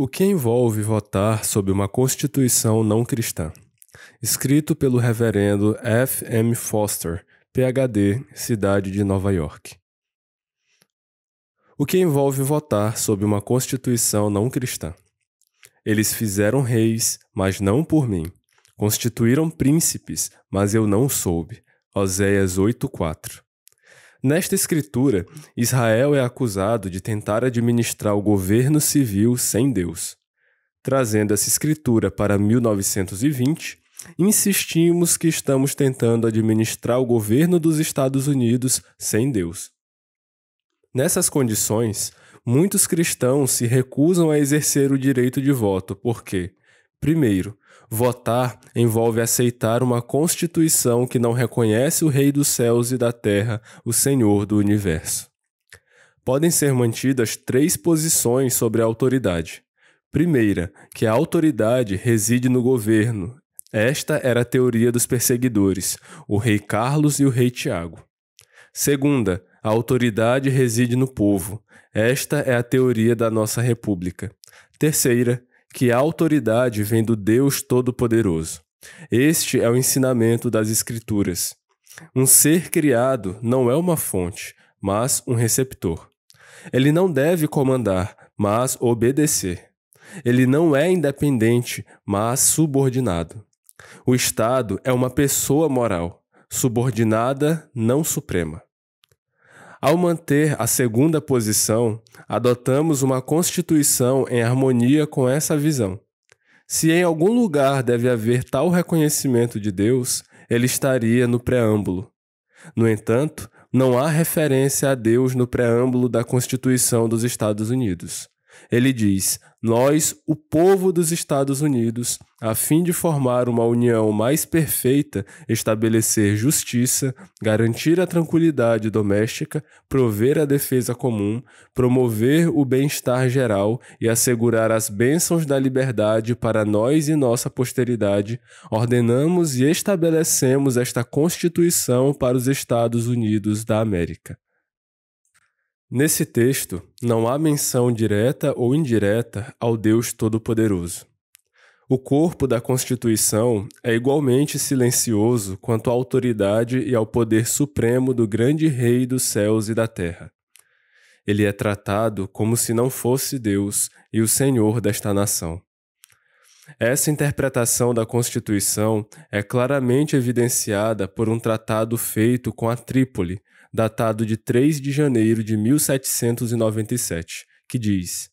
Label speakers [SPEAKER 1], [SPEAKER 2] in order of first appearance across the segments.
[SPEAKER 1] O que envolve votar sob uma Constituição não cristã? Escrito pelo reverendo F. M. Foster, Ph.D., cidade de Nova York. O que envolve votar sob uma Constituição não cristã? Eles fizeram reis, mas não por mim. Constituíram príncipes, mas eu não soube. Oséias 8:4. Nesta escritura, Israel é acusado de tentar administrar o governo civil sem Deus. Trazendo essa escritura para 1920, insistimos que estamos tentando administrar o governo dos Estados Unidos sem Deus. Nessas condições, muitos cristãos se recusam a exercer o direito de voto porque, primeiro, votar envolve aceitar uma Constituição que não reconhece o Rei dos céus e da terra, o Senhor do universo. Podem ser mantidas 3 posições sobre a autoridade. Primeira, que a autoridade reside no governo. Esta era a teoria dos perseguidores, o rei Carlos e o rei Tiago. Segunda, a autoridade reside no povo. Esta é a teoria da nossa república. Terceira, que a autoridade vem do Deus Todo-Poderoso. Este é o ensinamento das Escrituras. Um ser criado não é uma fonte, mas um receptor. Ele não deve comandar, mas obedecer. Ele não é independente, mas subordinado. O Estado é uma pessoa moral, subordinada, não suprema. Ao manter a segunda posição, adotamos uma Constituição em harmonia com essa visão. Se em algum lugar deve haver tal reconhecimento de Deus, ele estaria no preâmbulo. No entanto, não há referência a Deus no preâmbulo da Constituição dos Estados Unidos. Ele diz: nós, o povo dos Estados Unidos, a fim de formar uma união mais perfeita, estabelecer justiça, garantir a tranquilidade doméstica, prover a defesa comum, promover o bem-estar geral e assegurar as bênçãos da liberdade para nós e nossa posteridade, ordenamos e estabelecemos esta Constituição para os Estados Unidos da América. Nesse texto, não há menção direta ou indireta ao Deus Todo-Poderoso. O corpo da Constituição é igualmente silencioso quanto à autoridade e ao poder supremo do grande Rei dos céus e da terra. Ele é tratado como se não fosse Deus e o Senhor desta nação. Essa interpretação da Constituição é claramente evidenciada por um tratado feito com a Trípoli, datado de 3 de janeiro de 1797, que diz: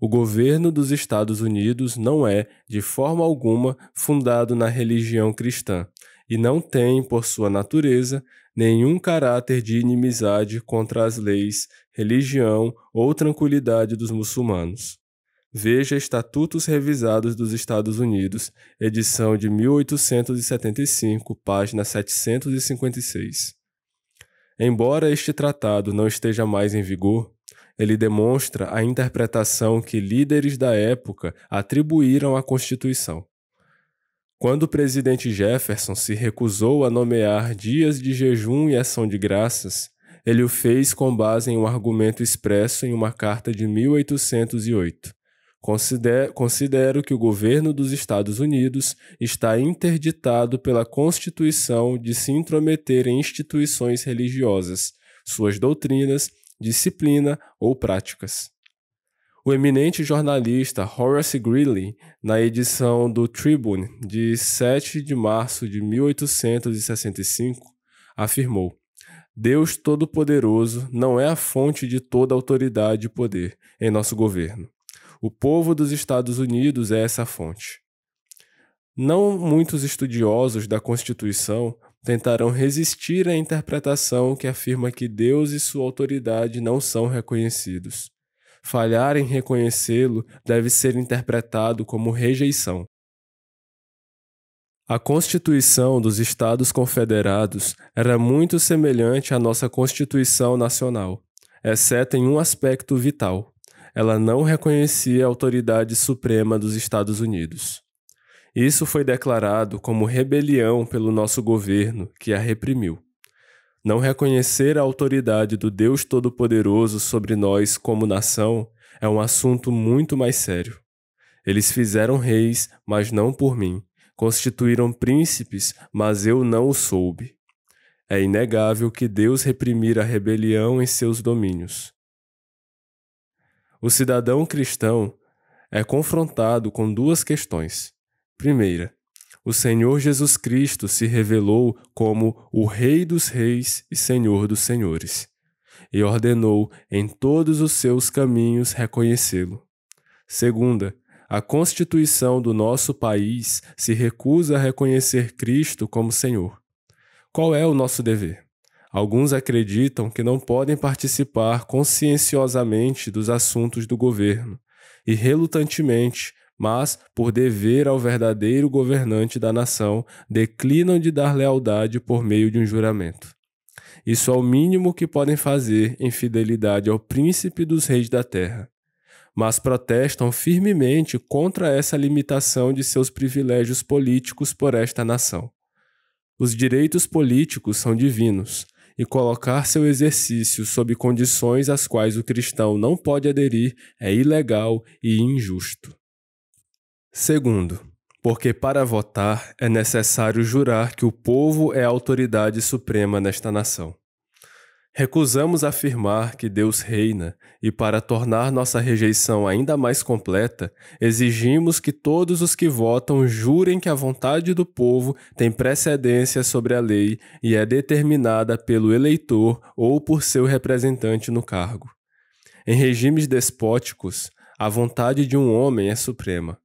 [SPEAKER 1] o governo dos Estados Unidos não é, de forma alguma, fundado na religião cristã e não tem, por sua natureza, nenhum caráter de inimizade contra as leis, religião ou tranquilidade dos muçulmanos. Veja Estatutos Revisados dos Estados Unidos, edição de 1875, página 756. Embora este tratado não esteja mais em vigor, ele demonstra a interpretação que líderes da época atribuíram à Constituição. Quando o presidente Jefferson se recusou a nomear dias de jejum e ação de graças, ele o fez com base em um argumento expresso em uma carta de 1808. Considero que o governo dos Estados Unidos está interditado pela Constituição de se intrometer em instituições religiosas, suas doutrinas, disciplina ou práticas. O eminente jornalista Horace Greeley, na edição do Tribune de 7 de março de 1865, afirmou: Deus Todo-Poderoso não é a fonte de toda autoridade e poder em nosso governo. O povo dos Estados Unidos é essa fonte. Não muitos estudiosos da Constituição tentarão resistir à interpretação que afirma que Deus e sua autoridade não são reconhecidos. Falhar em reconhecê-lo deve ser interpretado como rejeição. A Constituição dos Estados Confederados era muito semelhante à nossa Constituição Nacional, exceto em um aspecto vital. Ela não reconhecia a autoridade suprema dos Estados Unidos. Isso foi declarado como rebelião pelo nosso governo, que a reprimiu. Não reconhecer a autoridade do Deus Todo-Poderoso sobre nós como nação é um assunto muito mais sério. Eles fizeram reis, mas não por mim. Constituíram príncipes, mas eu não o soube. É inegável que Deus reprimira a rebelião em seus domínios. O cidadão cristão é confrontado com duas questões. Primeira, o Senhor Jesus Cristo se revelou como o Rei dos Reis e Senhor dos Senhores, e ordenou em todos os seus caminhos reconhecê-lo. Segunda, a Constituição do nosso país se recusa a reconhecer Cristo como Senhor. Qual é o nosso dever? Alguns acreditam que não podem participar conscienciosamente dos assuntos do governo e, relutantemente, mas por dever ao verdadeiro governante da nação, declinam de dar lealdade por meio de um juramento. Isso é o mínimo que podem fazer em fidelidade ao príncipe dos reis da terra, mas protestam firmemente contra essa limitação de seus privilégios políticos por esta nação. Os direitos políticos são divinos, e colocar seu exercício sob condições às quais o cristão não pode aderir é ilegal e injusto. Segundo, porque para votar é necessário jurar que o povo é a autoridade suprema nesta nação. Recusamos afirmar que Deus reina e, para tornar nossa rejeição ainda mais completa, exigimos que todos os que votam jurem que a vontade do povo tem precedência sobre a lei e é determinada pelo eleitor ou por seu representante no cargo. Em regimes despóticos, a vontade de um homem é suprema.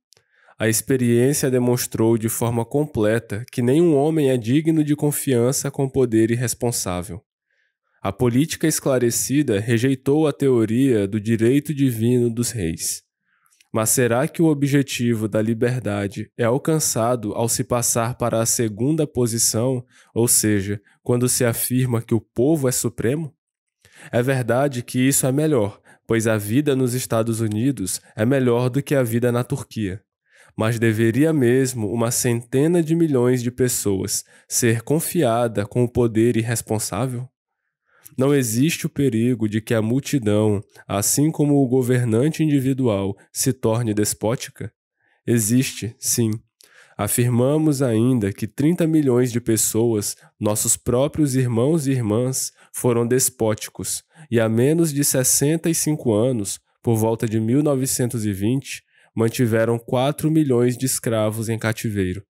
[SPEAKER 1] A experiência demonstrou de forma completa que nenhum homem é digno de confiança com poder irresponsável. A política esclarecida rejeitou a teoria do direito divino dos reis. Mas será que o objetivo da liberdade é alcançado ao se passar para a segunda posição, ou seja, quando se afirma que o povo é supremo? É verdade que isso é melhor, pois a vida nos Estados Unidos é melhor do que a vida na Turquia. Mas deveria mesmo uma centena de milhões de pessoas ser confiada com o poder irresponsável? Não existe o perigo de que a multidão, assim como o governante individual, se torne despótica? Existe, sim. Afirmamos ainda que 30 milhões de pessoas, nossos próprios irmãos e irmãs, foram despóticos, e há menos de 65 anos, por volta de 1920, mantiveram 4 milhões de escravos em cativeiro.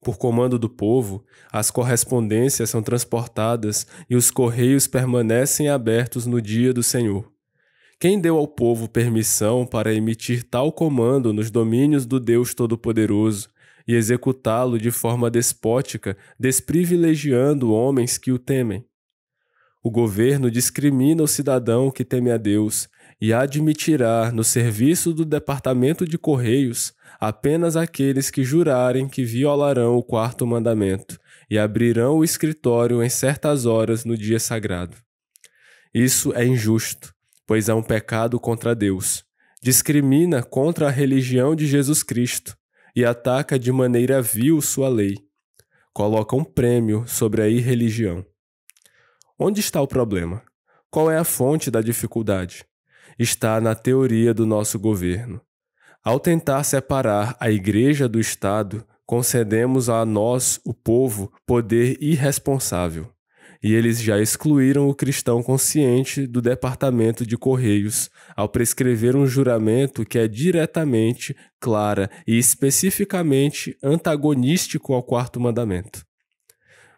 [SPEAKER 1] Por comando do povo, as correspondências são transportadas e os correios permanecem abertos no dia do Senhor. Quem deu ao povo permissão para emitir tal comando nos domínios do Deus Todo-Poderoso e executá-lo de forma despótica, desprivilegiando homens que o temem? O governo discrimina o cidadão que teme a Deus e admitirá no serviço do Departamento de Correios apenas aqueles que jurarem que violarão o quarto mandamento e abrirão o escritório em certas horas no dia sagrado. Isso é injusto, pois é um pecado contra Deus. Discrimina contra a religião de Jesus Cristo e ataca de maneira vil sua lei. Coloca um prêmio sobre a irreligião. Onde está o problema? Qual é a fonte da dificuldade? Está na teoria do nosso governo. Ao tentar separar a Igreja do Estado, concedemos a nós, o povo, poder irresponsável. E eles já excluíram o cristão consciente do Departamento de Correios ao prescrever um juramento que é diretamente, clara e especificamente antagonístico ao quarto mandamento.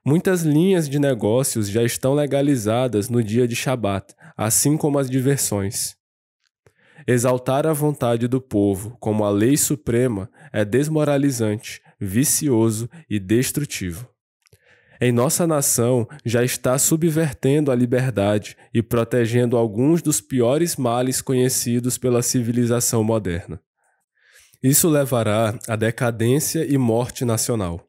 [SPEAKER 1] Muitas linhas de negócios já estão legalizadas no dia de Shabat, assim como as diversões. Exaltar a vontade do povo como a lei suprema é desmoralizante, vicioso e destrutivo. Em nossa nação já está subvertendo a liberdade e protegendo alguns dos piores males conhecidos pela civilização moderna. Isso levará à decadência e morte nacional.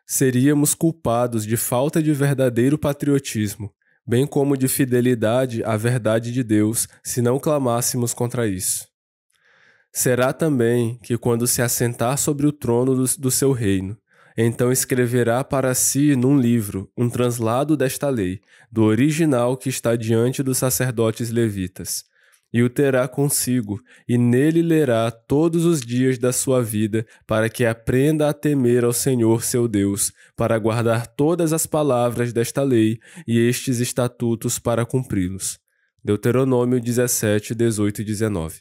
[SPEAKER 1] Seríamos culpados de falta de verdadeiro patriotismo, bem como de fidelidade à verdade de Deus, se não clamássemos contra isso. Será também que, quando se assentar sobre o trono do seu reino, então escreverá para si num livro um translado desta lei, do original que está diante dos sacerdotes levitas, e o terá consigo, e nele lerá todos os dias da sua vida, para que aprenda a temer ao Senhor seu Deus, para guardar todas as palavras desta lei e estes estatutos para cumpri-los. Deuteronômio 17, 18 e 19.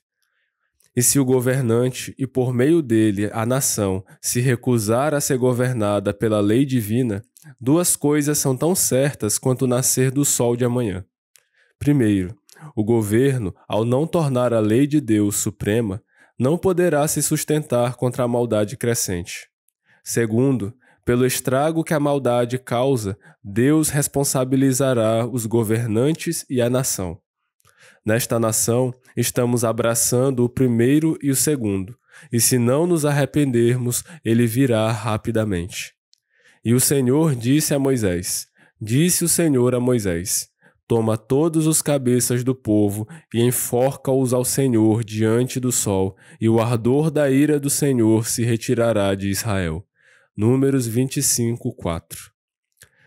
[SPEAKER 1] E se o governante, e por meio dele a nação, se recusar a ser governada pela lei divina, duas coisas são tão certas quanto o nascer do sol de amanhã. Primeiro, o governo, ao não tornar a lei de Deus suprema, não poderá se sustentar contra a maldade crescente. Segundo, pelo estrago que a maldade causa, Deus responsabilizará os governantes e a nação. Nesta nação, estamos abraçando o primeiro e o segundo, e se não nos arrependermos, ele virá rapidamente. E o Senhor disse a Moisés, disse o Senhor a Moisés, toma todos os cabeças do povo e enforca-os ao Senhor diante do sol, e o ardor da ira do Senhor se retirará de Israel. Números 25, 4.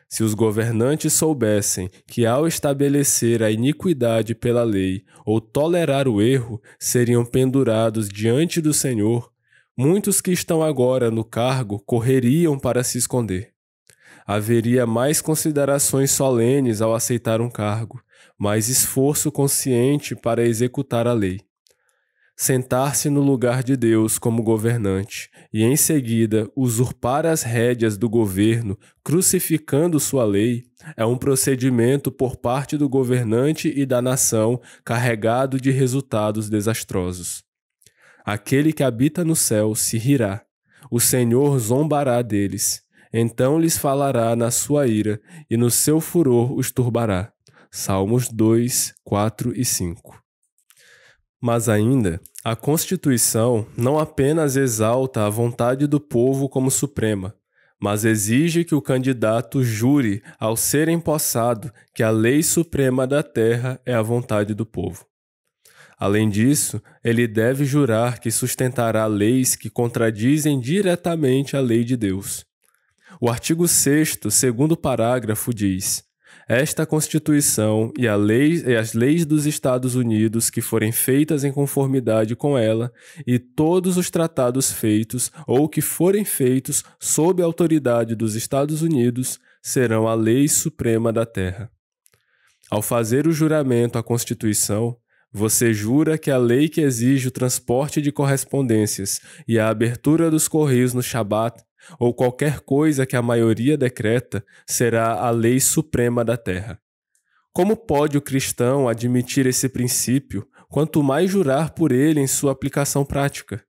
[SPEAKER 1] Se os governantes soubessem que ao estabelecer a iniquidade pela lei ou tolerar o erro, seriam pendurados diante do Senhor, muitos que estão agora no cargo correriam para se esconder. Haveria mais considerações solenes ao aceitar um cargo, mais esforço consciente para executar a lei. Sentar-se no lugar de Deus como governante e, em seguida, usurpar as rédeas do governo, crucificando sua lei, é um procedimento por parte do governante e da nação carregado de resultados desastrosos. Aquele que habita no céu se rirá, o Senhor zombará deles. Então lhes falará na sua ira, e no seu furor os turbará. Salmos 2, 4 e 5. Mas ainda, a Constituição não apenas exalta a vontade do povo como suprema, mas exige que o candidato jure, ao ser empossado, que a lei suprema da terra é a vontade do povo. Além disso, ele deve jurar que sustentará leis que contradizem diretamente a lei de Deus. O artigo 6º, segundo parágrafo, diz: esta Constituição e as leis dos Estados Unidos que forem feitas em conformidade com ela, e todos os tratados feitos ou que forem feitos sob a autoridade dos Estados Unidos, serão a lei suprema da terra. Ao fazer o juramento à Constituição, você jura que a lei que exige o transporte de correspondências e a abertura dos correios no Shabat, ou qualquer coisa que a maioria decreta, será a lei suprema da terra. Como pode o cristão admitir esse princípio, quanto mais jurar por ele em sua aplicação prática?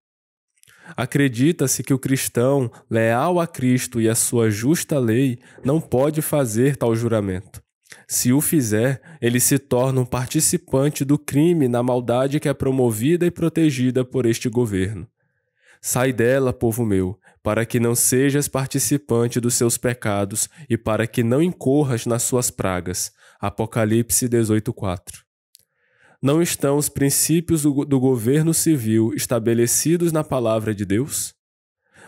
[SPEAKER 1] Acredita-se que o cristão, leal a Cristo e a sua justa lei, não pode fazer tal juramento. Se o fizer, ele se torna um participante do crime na maldade que é promovida e protegida por este governo. Sai dela, povo meu, para que não sejas participante dos seus pecados e para que não incorras nas suas pragas. Apocalipse 18:4. Não estão os princípios do governo civil estabelecidos na palavra de Deus?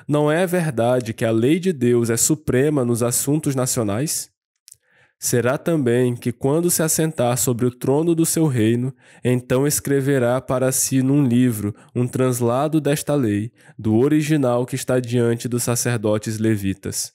[SPEAKER 1] Não é verdade que a lei de Deus é suprema nos assuntos nacionais? Será também que, quando se assentar sobre o trono do seu reino, então escreverá para si num livro um translado desta lei, do original que está diante dos sacerdotes levitas.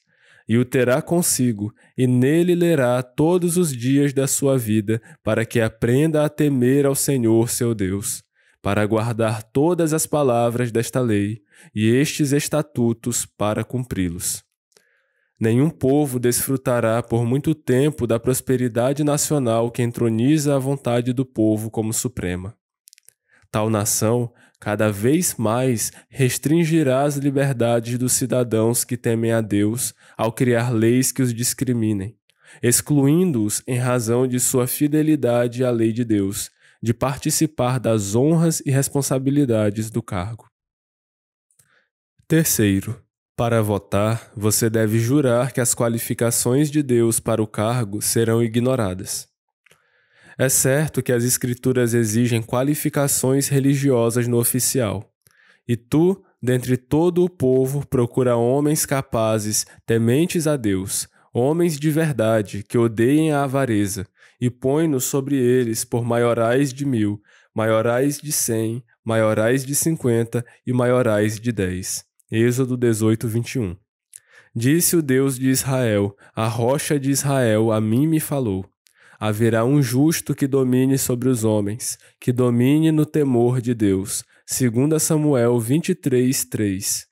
[SPEAKER 1] E o terá consigo, e nele lerá todos os dias da sua vida, para que aprenda a temer ao Senhor seu Deus, para guardar todas as palavras desta lei, e estes estatutos para cumpri-los. Nenhum povo desfrutará por muito tempo da prosperidade nacional que entroniza a vontade do povo como suprema. Tal nação, cada vez mais, restringirá as liberdades dos cidadãos que temem a Deus ao criar leis que os discriminem, excluindo-os em razão de sua fidelidade à lei de Deus, de participar das honras e responsabilidades do cargo. Terceiro, para votar, você deve jurar que as qualificações de Deus para o cargo serão ignoradas. É certo que as Escrituras exigem qualificações religiosas no oficial. E tu, dentre todo o povo, procura homens capazes, tementes a Deus, homens de verdade, que odeiem a avareza, e põe-nos sobre eles por maiorais de 1000, maiorais de 100, maiorais de 50 e maiorais de 10. Êxodo 18, 21. Disse o Deus de Israel, a rocha de Israel a mim me falou. Haverá um justo que domine sobre os homens, que domine no temor de Deus. 2 Samuel 23, 3.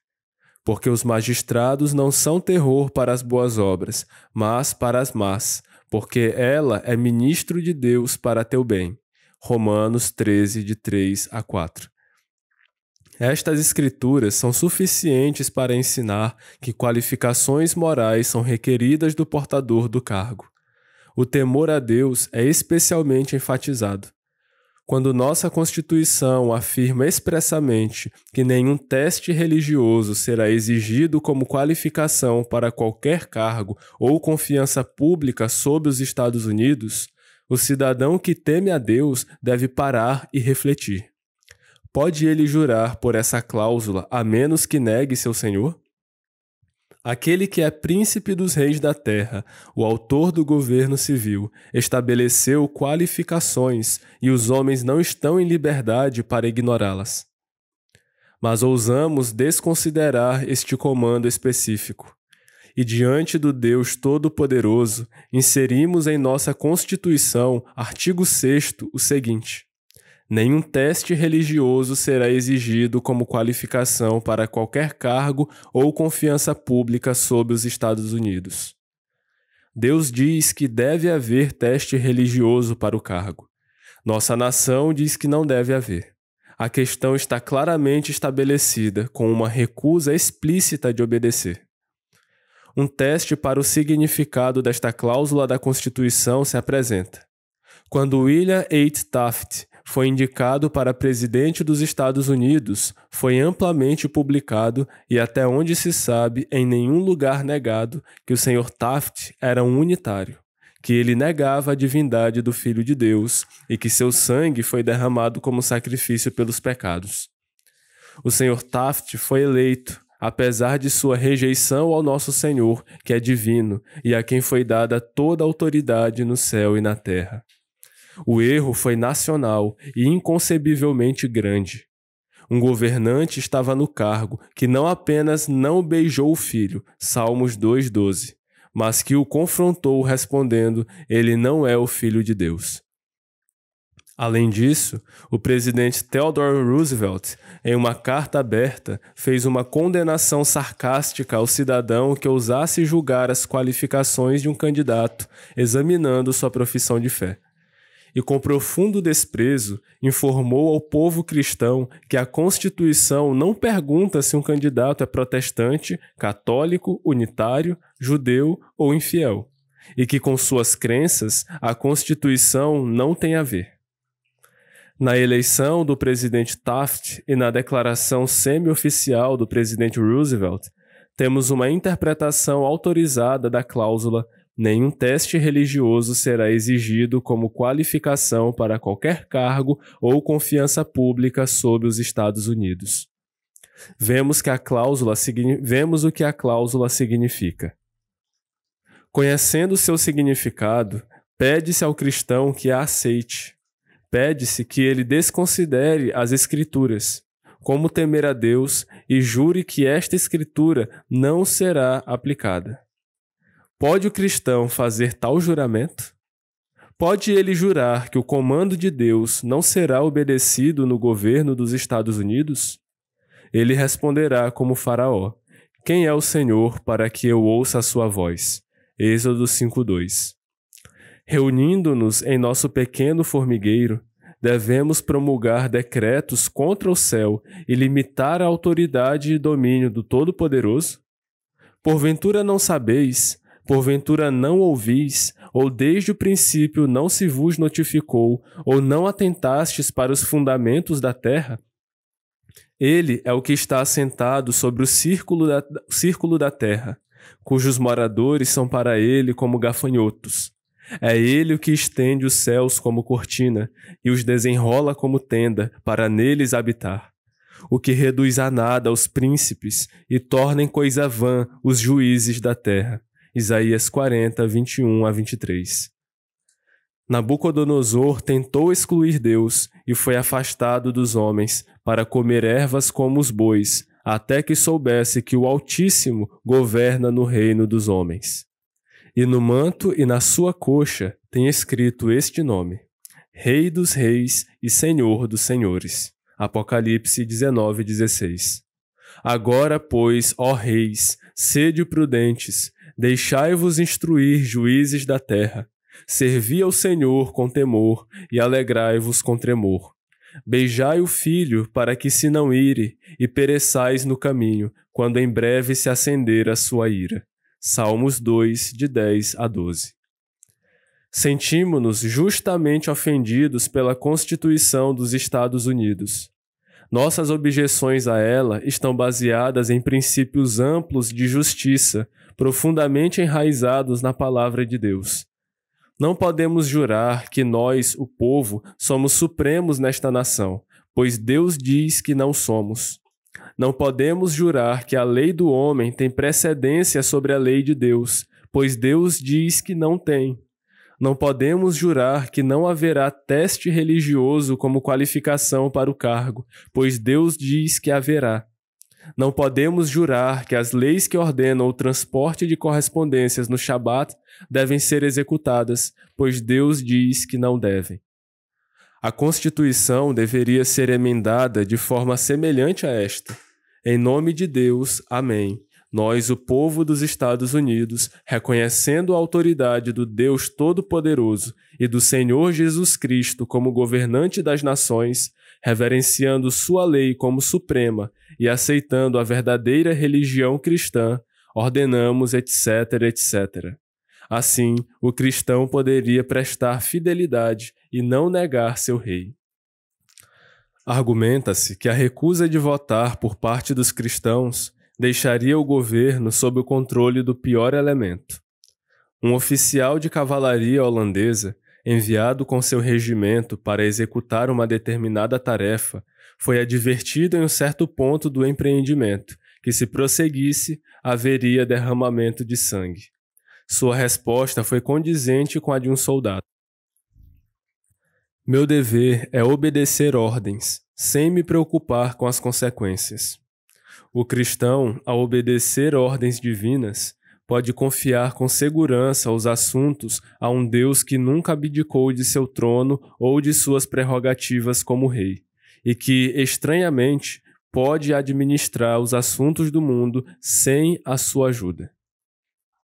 [SPEAKER 1] Porque os magistrados não são terror para as boas obras, mas para as más, porque ela é ministro de Deus para teu bem. Romanos 13, de 3 a 4. Estas escrituras são suficientes para ensinar que qualificações morais são requeridas do portador do cargo. O temor a Deus é especialmente enfatizado. Quando nossa Constituição afirma expressamente que nenhum teste religioso será exigido como qualificação para qualquer cargo ou confiança pública sob os Estados Unidos, o cidadão que teme a Deus deve parar e refletir. Pode ele jurar por essa cláusula a menos que negue seu senhor? Aquele que é príncipe dos reis da terra, o autor do governo civil, estabeleceu qualificações e os homens não estão em liberdade para ignorá-las. Mas ousamos desconsiderar este comando específico. E diante do Deus Todo-Poderoso, inserimos em nossa Constituição, artigo 6º, o seguinte: nenhum teste religioso será exigido como qualificação para qualquer cargo ou confiança pública sob os Estados Unidos. Deus diz que deve haver teste religioso para o cargo. Nossa nação diz que não deve haver. A questão está claramente estabelecida, com uma recusa explícita de obedecer. Um teste para o significado desta cláusula da Constituição se apresenta. Quando William H. Taft foi indicado para presidente dos Estados Unidos, foi amplamente publicado e, até onde se sabe, em nenhum lugar negado que o Sr. Taft era um unitário, que ele negava a divindade do Filho de Deus e que seu sangue foi derramado como sacrifício pelos pecados. O Sr. Taft foi eleito, apesar de sua rejeição ao nosso Senhor, que é divino, e a quem foi dada toda a autoridade no céu e na terra. O erro foi nacional e inconcebivelmente grande. Um governante estava no cargo que não apenas não beijou o filho, Salmos 2:12, mas que o confrontou respondendo: ele não é o filho de Deus. Além disso, o presidente Theodore Roosevelt, em uma carta aberta, fez uma condenação sarcástica ao cidadão que ousasse julgar as qualificações de um candidato, examinando sua profissão de fé. E com profundo desprezo, informou ao povo cristão que a Constituição não pergunta se um candidato é protestante, católico, unitário, judeu ou infiel, e que com suas crenças a Constituição não tem a ver. Na eleição do presidente Taft e na declaração semi-oficial do presidente Roosevelt, temos uma interpretação autorizada da cláusula: nenhum teste religioso será exigido como qualificação para qualquer cargo ou confiança pública sob os Estados Unidos. Vemos o que a cláusula significa. Conhecendo seu significado, pede-se ao cristão que a aceite. Pede-se que ele desconsidere as Escrituras, como temer a Deus, e jure que esta Escritura não será aplicada. Pode o cristão fazer tal juramento? Pode ele jurar que o comando de Deus não será obedecido no governo dos Estados Unidos? Ele responderá como Faraó: quem é o Senhor para que eu ouça a sua voz? Êxodo 5:2. Reunindo-nos em nosso pequeno formigueiro, devemos promulgar decretos contra o céu e limitar a autoridade e domínio do Todo-Poderoso? Porventura não sabeis, porventura não ouvis, ou desde o princípio não se vos notificou, ou não atentastes para os fundamentos da terra? Ele é o que está assentado sobre o círculo da terra, cujos moradores são para ele como gafanhotos. É ele o que estende os céus como cortina e os desenrola como tenda para neles habitar. O que reduz a nada os príncipes e torna em coisa vã os juízes da terra. Isaías 40, 21 a 23. Nabucodonosor tentou excluir Deus e foi afastado dos homens para comer ervas como os bois, até que soubesse que o Altíssimo governa no reino dos homens. E no manto e na sua coxa tem escrito este nome: Rei dos Reis e Senhor dos Senhores. Apocalipse 19:16. Agora, pois, ó reis, sede prudentes, deixai-vos instruir, juízes da terra. Servi ao Senhor com temor e alegrai-vos com tremor. Beijai o Filho para que se não ire e pereçais no caminho, quando em breve se acender a sua ira. Salmos 2, de 10 a 12. Sentimos-nos justamente ofendidos pela Constituição dos Estados Unidos. Nossas objeções a ela estão baseadas em princípios amplos de justiça, profundamente enraizados na palavra de Deus. Não podemos jurar que nós, o povo, somos supremos nesta nação, pois Deus diz que não somos. Não podemos jurar que a lei do homem tem precedência sobre a lei de Deus, pois Deus diz que não tem. Não podemos jurar que não haverá teste religioso como qualificação para o cargo, pois Deus diz que haverá. Não podemos jurar que as leis que ordenam o transporte de correspondências no Shabat devem ser executadas, pois Deus diz que não devem. A Constituição deveria ser emendada de forma semelhante a esta. Em nome de Deus, amém. Nós, o povo dos Estados Unidos, reconhecendo a autoridade do Deus Todo-Poderoso e do Senhor Jesus Cristo como governante das nações, reverenciando sua lei como suprema e aceitando a verdadeira religião cristã, ordenamos, etc., etc. Assim, o cristão poderia prestar fidelidade e não negar seu rei. Argumenta-se que a recusa de votar por parte dos cristãos deixaria o governo sob o controle do pior elemento. Um oficial de cavalaria holandesa, enviado com seu regimento para executar uma determinada tarefa, foi advertido em um certo ponto do empreendimento que, se prosseguisse, haveria derramamento de sangue. Sua resposta foi condizente com a de um soldado. Meu dever é obedecer ordens, sem me preocupar com as consequências. O cristão, ao obedecer ordens divinas, pode confiar com segurança os assuntos a um Deus que nunca abdicou de seu trono ou de suas prerrogativas como rei, e que, estranhamente, pode administrar os assuntos do mundo sem a sua ajuda.